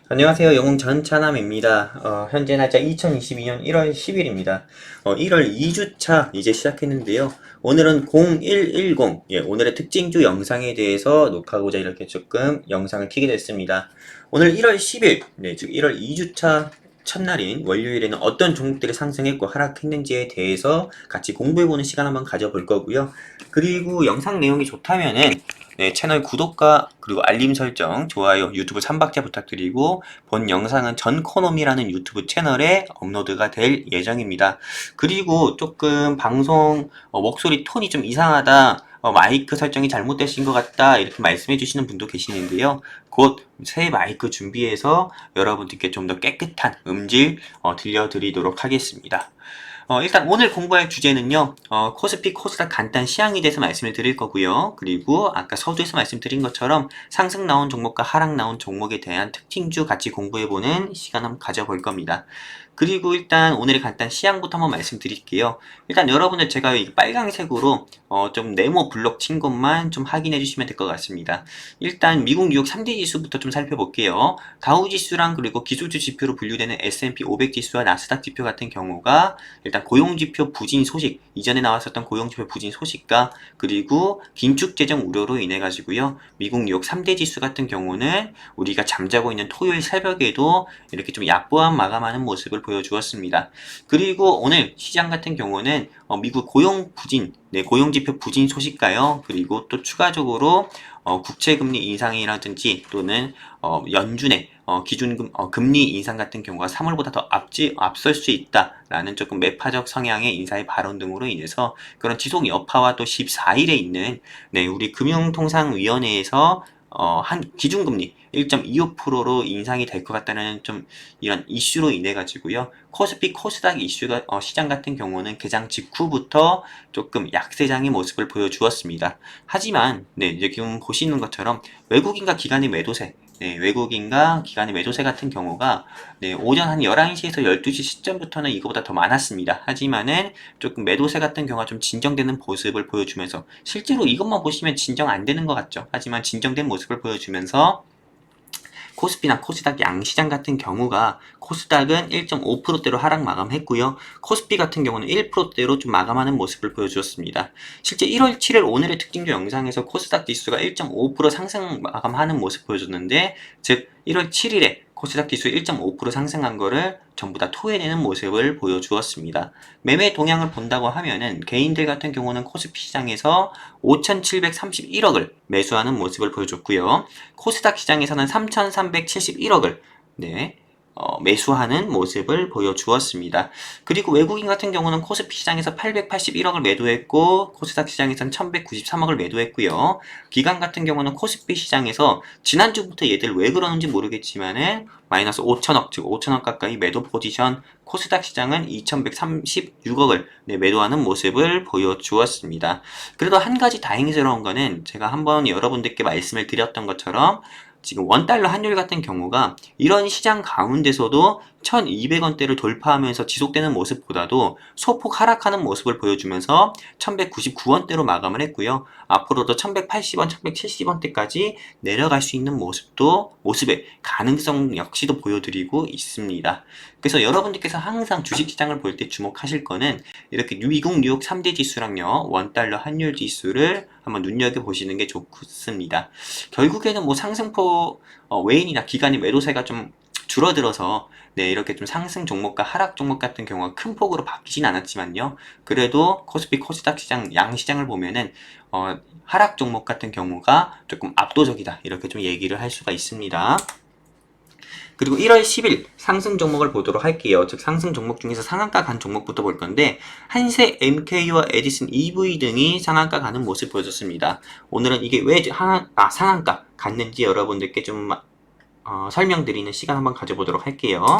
안녕하세요. 영웅 전차남입니다. 현재 날짜 2022년 1월 10일입니다. 1월 2주차 이제 시작했는데요. 오늘은 0110, 오늘의 특징주 영상에 대해서 녹화하고자 이렇게 조금 영상을 켜게 됐습니다. 오늘 1월 10일, 즉 1월 2주차 첫날인 월요일에는 어떤 종목들이 상승했고 하락했는지에 대해서 같이 공부해보는 시간 한번 가져볼 거고요. 그리고 영상 내용이 좋다면은 채널 구독과 그리고 알림 설정, 좋아요, 유튜브 3박자 부탁드리고 본 영상은 전코노미라는 유튜브 채널에 업로드가 될 예정입니다. 그리고 조금 방송 목소리 톤이 좀 이상하다, 마이크 설정이 잘못되신 것 같다 이렇게 말씀해 주시는 분도 계시는데요. 곧 새 마이크 준비해서 여러분들께 좀 더 깨끗한 음질 들려드리도록 하겠습니다. 일단 오늘 공부할 주제는요, 코스피, 코스닥 간단 시황에 대해서 말씀을 드릴 거고요. 그리고 아까 서두에서 말씀드린 것처럼 상승 나온 종목과 하락 나온 종목에 대한 특징주 같이 공부해보는 시간 한번 가져볼 겁니다. 그리고 일단 오늘의 간단 시황부터 한번 말씀드릴게요. 일단 여러분들 제가 이 빨강색으로 좀 네모 블록 친 것만 좀 확인해 주시면 될 것 같습니다. 일단 미국 뉴욕 3대 지수부터 좀 살펴볼게요. 다우 지수랑 그리고 기술주 지표로 분류되는 S&P 500 지수와 나스닥 지표 같은 경우가 일단 고용지표 부진 소식, 이전에 나왔었던 고용지표 부진 소식과 그리고 긴축 재정 우려로 인해 가지고요. 미국 뉴욕 3대 지수 같은 경우는 우리가 잠자고 있는 토요일 새벽에도 이렇게 좀 약보합 마감하는 모습을 보여주었습니다. 그리고 오늘 시장 같은 경우는 미국 고용 부진, 고용지표 부진 소식가요. 그리고 또 추가적으로 국채금리 인상이라든지 또는 연준의 기준금 금리 인상 같은 경우가 3월보다 더 앞설 수 있다라는 조금 매파적 성향의 인사의 발언 등으로 인해서 그런 지속 여파와 또 14일에 있는 우리 금융통상위원회에서 한 기준금리 1.25%로 인상이 될 것 같다는 좀 이런 이슈로 인해 가지고요. 코스피 코스닥 이슈가 시장 같은 경우는 개장 직후부터 조금 약세장의 모습을 보여주었습니다. 하지만 지금 보시는 것처럼 외국인과 기관의 매도세, 외국인과 기관의 매도세 같은 경우가 오전 한 11시에서 12시 시점부터는 이거보다 더 많았습니다. 하지만은 조금 매도세 같은 경우가 좀 진정되는 모습을 보여주면서 실제로 이것만 보시면 진정 안 되는 것 같죠. 하지만 진정된 모습을 보여주면서 코스피나 코스닥 양시장 같은 경우가 코스닥은 1.5%대로 하락 마감했고요. 코스피 같은 경우는 1%대로 좀 마감하는 모습을 보여주었습니다. 실제 1월 7일 오늘의 특징주 영상에서 코스닥 지수가 1.5% 상승 마감하는 모습 보여줬는데, 즉 1월 7일에 코스닥 지수 1.5% 상승한 거를 전부 다 토해내는 모습을 보여주었습니다. 매매 동향을 본다고 하면은 개인들 같은 경우는 코스피 시장에서 5,731억을 매수하는 모습을 보여줬고요. 코스닥 시장에서는 3,371억을 매수하는 모습을 보여주었습니다. 그리고 외국인 같은 경우는 코스피 시장에서 881억을 매도했고 코스닥 시장에서는 1193억을 매도했고요. 기관 같은 경우는 코스피 시장에서 지난주부터 얘들 왜 그러는지 모르겠지만은 마이너스 5천억, 즉 5천억 가까이 매도 포지션, 코스닥 시장은 2136억을 매도하는 모습을 보여주었습니다. 그래도 한 가지 다행스러운 거는 제가 한번 여러분들께 말씀을 드렸던 것처럼 지금 원달러 환율 같은 경우가 이런 시장 가운데서도 1200원대를 돌파하면서 지속되는 모습보다도 소폭 하락하는 모습을 보여주면서 1199원대로 마감을 했고요. 앞으로도 1180원, 1170원대까지 내려갈 수 있는 모습의 가능성 역시도 보여드리고 있습니다. 그래서 여러분들께서 항상 주식시장을 볼 때 주목하실 거는 이렇게 미국 뉴욕 3대 지수랑요, 원달러 환율 지수를 한번 눈여겨보시는 게 좋습니다. 결국에는 뭐 상승포 외인이나 기관의 매도세가 좀 줄어들어서 이렇게 좀 상승 종목과 하락 종목 같은 경우가 큰 폭으로 바뀌진 않았지만요. 그래도 코스피 코스닥 시장 양시장을 보면은 하락 종목 같은 경우가 조금 압도적이다 이렇게 좀 얘기를 할 수가 있습니다. 그리고 1월 10일 상승 종목을 보도록 할게요. 즉 상승 종목 중에서 상한가 간 종목부터 볼 건데, 한세, MK와 에디슨 EV 등이 상한가 가는 모습 보여줬습니다. 오늘은 이게 왜 상한가 갔는지 여러분들께 좀 설명드리는 시간 한번 가져보도록 할게요.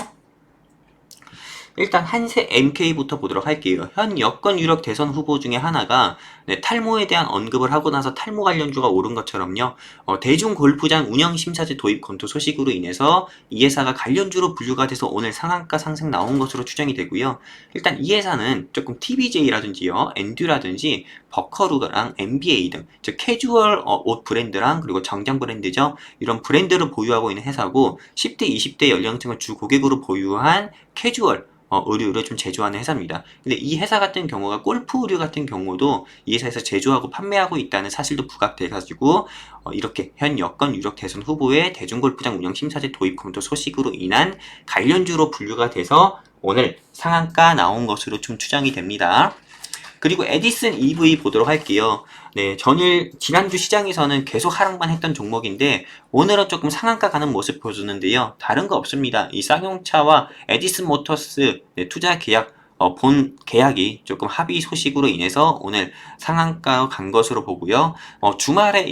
일단 한세 MK부터 보도록 할게요. 현 여권 유력 대선 후보 중에 하나가 탈모에 대한 언급을 하고 나서 탈모 관련주가 오른 것처럼요. 대중 골프장 운영심사제 도입 검토 소식으로 인해서 이 회사가 관련주로 분류가 돼서 오늘 상한가 상승 나온 것으로 추정이 되고요. 일단 이 회사는 조금 TBJ라든지요, 엔듀라든지 버커루랑 NBA 등, 즉 캐주얼 옷 브랜드랑 그리고 정장 브랜드죠. 이런 브랜드를 보유하고 있는 회사고 10대, 20대 연령층을 주 고객으로 보유한 캐주얼 의류를 좀 제조하는 회사입니다. 근데 이 회사 같은 경우가 골프 의류 같은 경우도 이 회사에서 제조하고 판매하고 있다는 사실도 부각돼가지고 이렇게 현 여권 유력 대선 후보의 대중골프장 운영 심사제 도입 검토 소식으로 인한 관련주로 분류가 돼서 오늘 상한가 나온 것으로 좀 추정이 됩니다. 그리고 에디슨 EV 보도록 할게요. 네, 지난주 시장에서는 계속 하락만 했던 종목인데 오늘은 조금 상한가 가는 모습 보여주는데요. 다른 거 없습니다. 이 쌍용차와 에디슨 모터스 투자 계약 본 계약이 조금 합의 소식으로 인해서 오늘 상한가 간 것으로 보고요. 주말에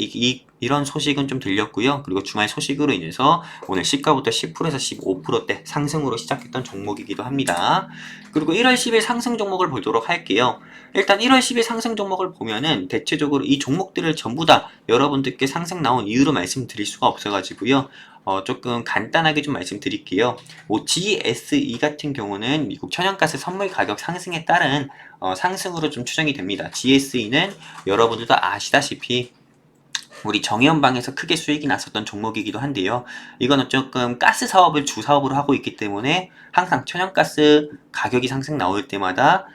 이런 소식은 좀 들렸고요. 그리고 주말 소식으로 인해서 오늘 시가부터 10%에서 15%대 상승으로 시작했던 종목이기도 합니다. 그리고 1월 10일 상승 종목을 보도록 할게요. 일단 1월 10일 상승 종목을 보면은 대체적으로 이 종목들을 전부 다 여러분들께 상승 나온 이유로 말씀드릴 수가 없어가지고요. 조금 간단하게 좀 말씀드릴게요. GSE 같은 경우는 미국 천연가스 선물 가격 상승에 따른 상승으로 좀 추정이 됩니다. GSE는 여러분들도 아시다시피 우리 정의연방에서 크게 수익이 났었던 종목이기도 한데요. 이거는 조금 가스 사업을 주 사업으로 하고 있기 때문에 항상 천연가스 가격이 상승 나올 때마다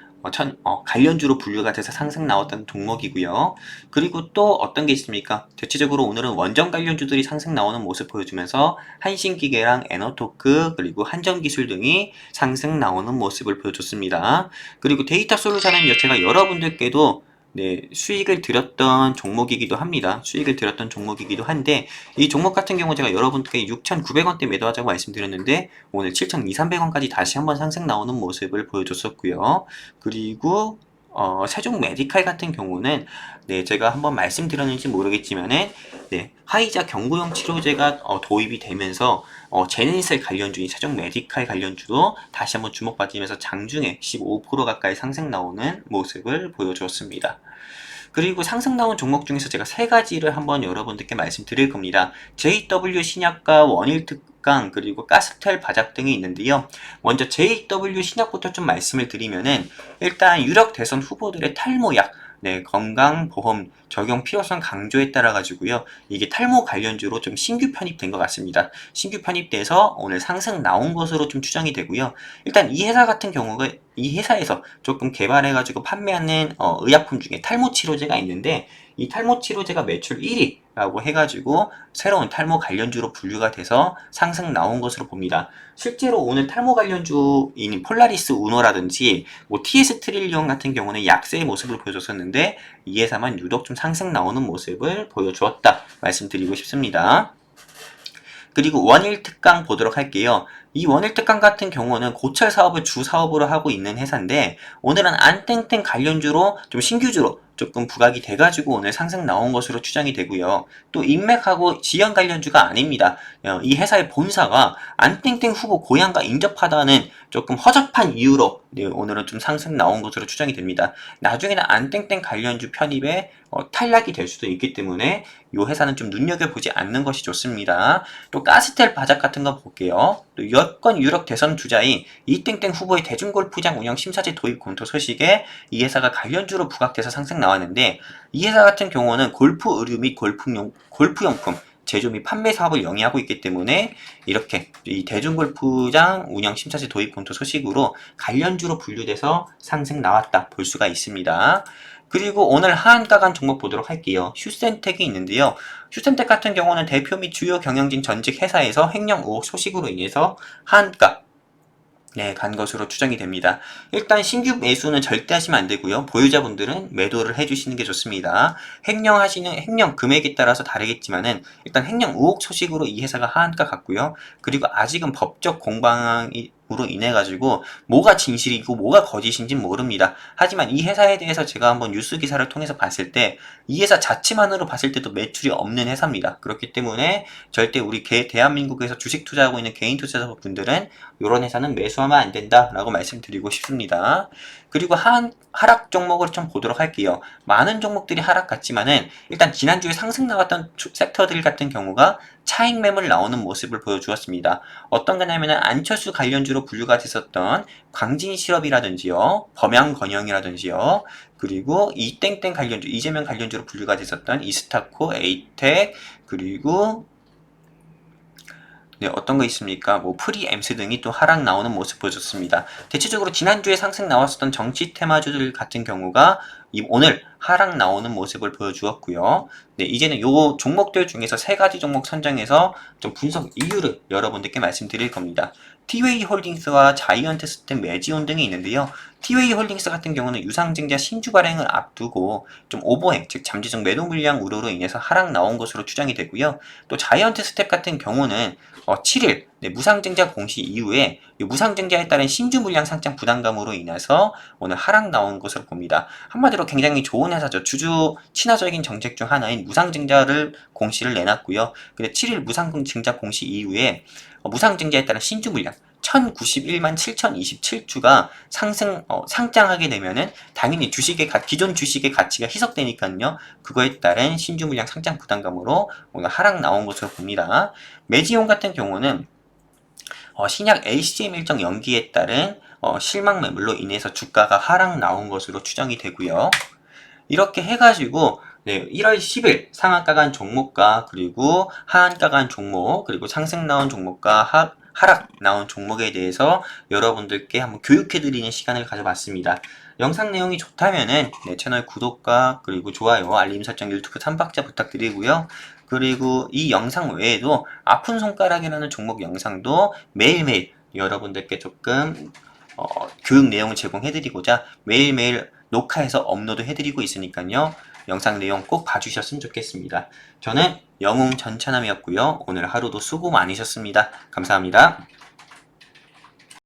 관련주로 분류가 돼서 상승 나왔던 종목이고요. 그리고 또 어떤 게 있습니까? 대체적으로 오늘은 원전 관련주들이 상승 나오는 모습 보여주면서 한신기계랑 에너토크 그리고 한전기술 등이 상승 나오는 모습을 보여줬습니다. 그리고 데이터 솔루션은 제가 여러분들께도 수익을 드렸던 종목이기도 합니다. 수익을 드렸던 종목이기도 한데 이 종목 같은 경우 제가 여러분께 6,900원대 매도하자고 말씀드렸는데 오늘 7,200~300원까지 다시 한번 상승 나오는 모습을 보여줬었고요. 그리고 세종 메디칼 같은 경우는 제가 한번 말씀드렸는지 모르겠지만은 화이자 경구용 치료제가 도입이 되면서 제네셀 관련주인 세종 메디칼 관련주도 다시 한번 주목받으면서 장중에 15% 가까이 상승 나오는 모습을 보여주었습니다. 그리고 상승 나온 종목 중에서 제가 세 가지를 한번 여러분들께 말씀드릴 겁니다. JW 신약과 원일 특강 그리고 가스텔 바작 등이 있는데요. 먼저 JW 신약부터 좀 말씀을 드리면은 일단 유력 대선 후보들의 탈모약 건강보험 적용 필요성 강조에 따라 가지고요. 이게 탈모 관련주로 좀 신규 편입된 것 같습니다. 신규 편입돼서 오늘 상승 나온 것으로 좀 추정이 되고요. 일단 이 회사 같은 경우가 이 회사에서 조금 개발해 가지고 판매하는 의약품 중에 탈모 치료제가 있는데 이 탈모 치료제가 매출 1위라고 해가지고 새로운 탈모 관련주로 분류가 돼서 상승 나온 것으로 봅니다. 실제로 오늘 탈모 관련주인 폴라리스 우노라든지 TS 트릴리온 같은 경우는 약세의 모습을 보여줬었는데 이 회사만 유독 좀 상승 나오는 모습을 보여주었다 말씀드리고 싶습니다. 그리고 원일 특강 보도록 할게요. 이 원일 특강 같은 경우는 고철 사업을 주 사업으로 하고 있는 회사인데 오늘은 안땡땡 관련주로 좀 신규주로 조금 부각이 돼가지고 오늘 상승 나온 것으로 추정이 되고요. 또 인맥하고 지연 관련주가 아닙니다. 이 회사의 본사가 안땡땡 후보 고향과 인접하다는 조금 허접한 이유로 오늘은 좀 상승 나온 것으로 추정이 됩니다. 나중에는 안땡땡 관련주 편입에 탈락이 될 수도 있기 때문에 이 회사는 좀 눈여겨보지 않는 것이 좋습니다. 또 가스텔 바작 같은 거 볼게요. 또 여권 유력 대선 주자인 이땡땡 후보의 대중골프장 운영 심사제 도입 검토 소식에 이 회사가 관련주로 부각돼서 상승 나왔는데 이 회사 같은 경우는 골프 의류 및 골프용품 제조 및 판매 사업을 영위하고 있기 때문에 이렇게 이 대중골프장 운영 심사제 도입 검토 소식으로 관련주로 분류돼서 상승 나왔다 볼 수가 있습니다. 그리고 오늘 하한가 간 종목 보도록 할게요. 휴센텍이 있는데요. 휴센텍 같은 경우는 대표 및 주요 경영진 전직 회사에서 횡령 의혹 소식으로 인해서 하한가 간 것으로 추정이 됩니다. 일단 신규 매수는 절대 하시면 안 되고요. 보유자분들은 매도를 해주시는 게 좋습니다. 횡령 금액에 따라서 다르겠지만은 일단 횡령 의혹 소식으로 이 회사가 하한가 같고요. 그리고 아직은 법적 공방으로 인해 가지고 뭐가 진실이고 뭐가 거짓인지 모릅니다. 하지만 이 회사에 대해서 제가 한번 뉴스 기사를 통해서 봤을 때 이 회사 자체만으로 봤을 때도 매출이 없는 회사입니다. 그렇기 때문에 절대 우리 대한민국에서 주식 투자하고 있는 개인 투자자분들은 이런 회사는 매수하면 안 된다라고 말씀드리고 싶습니다. 그리고 하락 종목을 좀 보도록 할게요. 많은 종목들이 하락 같지만은 일단 지난주에 상승 나왔던 섹터들 같은 경우가 차익 매물 나오는 모습을 보여주었습니다. 어떤 거냐면은 안철수 관련주로 분류가 됐었던 광진실업이라든지요, 범양건영이라든지요, 그리고 이땡땡 관련주, 이재명 관련주로 분류가 됐었던 이스타코, 에이텍, 그리고 네, 어떤 거 있습니까? 뭐 프리엠스 등이 또 하락 나오는 모습 보여줬습니다. 대체적으로 지난주에 상승 나왔었던 정치 테마주들 같은 경우가 오늘 하락 나오는 모습을 보여주었고요. 네, 이제는 요 종목들 중에서 세 가지 종목 선정해서 좀 분석 이유를 여러분들께 말씀드릴 겁니다. 티웨이 홀딩스와 자이언트 스텝 매지온 등이 있는데요. 티웨이 홀딩스 같은 경우는 유상증자 신주 발행을 앞두고 좀 오버행, 즉 잠재적 매도 물량 우려로 인해서 하락 나온 것으로 추정이 되고요. 또 자이언트 스텝 같은 경우는 7일 무상증자 공시 이후에 무상증자에 따른 신주 물량 상장 부담감으로 인해서 오늘 하락 나온 것으로 봅니다. 한마디로 굉장히 좋은 회사죠. 주주 친화적인 정책 중 하나인 무상증자를 공시를 내놨고요. 근데 7일 무상증자 공시 이후에 무상증자에 따른 신주 물량 1091만 7027주가 상장하게 되면은 당연히 기존 주식의 가치가 희석되니까요. 그거에 따른 신주 물량 상장 부담감으로 오늘 하락 나온 것으로 봅니다. 매지온 같은 경우는 신약 LCM 일정 연기에 따른 실망 매물로 인해서 주가가 하락 나온 것으로 추정이 되고요. 이렇게 해가지고 1월 10일 상한가 간 종목과 그리고 하한가 간 종목 그리고 상승 나온 종목과 하락 나온 종목에 대해서 여러분들께 한번 교육해드리는 시간을 가져봤습니다. 영상 내용이 좋다면은 채널 구독과 그리고 좋아요, 알림 설정, 유튜브 3박자 부탁드리고요. 그리고 이 영상 외에도 아픈 손가락이라는 종목 영상도 매일매일 여러분들께 조금 교육 내용을 제공해드리고자 매일매일 녹화해서 업로드 해드리고 있으니까요. 영상 내용 꼭 봐주셨으면 좋겠습니다. 저는 영웅 전차남이었고요. 오늘 하루도 수고 많으셨습니다. 감사합니다.